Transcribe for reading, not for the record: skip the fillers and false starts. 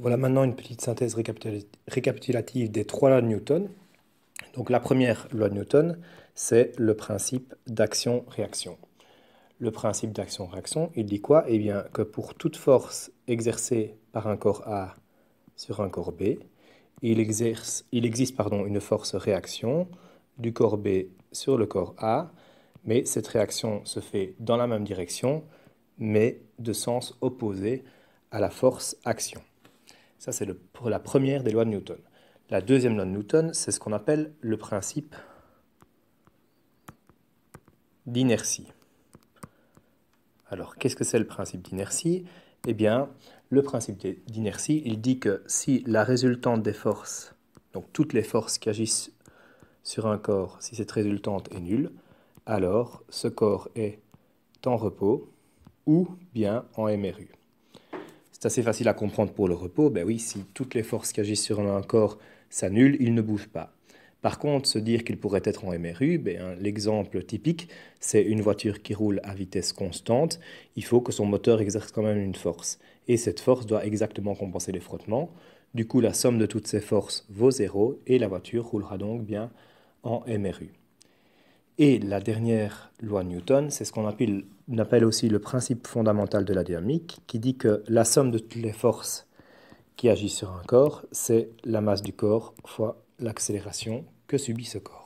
Voilà maintenant une petite synthèse récapitulative des trois lois de Newton. Donc la première loi de Newton, c'est le principe d'action-réaction. Le principe d'action-réaction, il dit quoi? Eh bien que pour toute force exercée par un corps A sur un corps B, il existe une force réaction du corps B sur le corps A, mais cette réaction se fait dans la même direction, mais de sens opposé à la force action. Ça, c'est pour la première des lois de Newton. La deuxième loi de Newton, c'est ce qu'on appelle le principe d'inertie. Alors, qu'est-ce que c'est le principe d'inertie? Eh bien, le principe d'inertie, il dit que si la résultante des forces, donc toutes les forces qui agissent sur un corps, si cette résultante est nulle, alors ce corps est en repos ou bien en MRU. C'est assez facile à comprendre pour le repos. Ben oui, si toutes les forces qui agissent sur un corps s'annulent, il ne bouge pas. Par contre, se dire qu'il pourrait être en MRU, ben, l'exemple typique, c'est une voiture qui roule à vitesse constante. Il faut que son moteur exerce quand même une force. Et cette force doit exactement compenser les frottements. Du coup, la somme de toutes ces forces vaut 0 et la voiture roulera donc bien en MRU. Et la dernière loi de Newton, c'est ce qu'on appelle aussi le principe fondamental de la dynamique, qui dit que la somme de toutes les forces qui agissent sur un corps, c'est la masse du corps fois l'accélération que subit ce corps.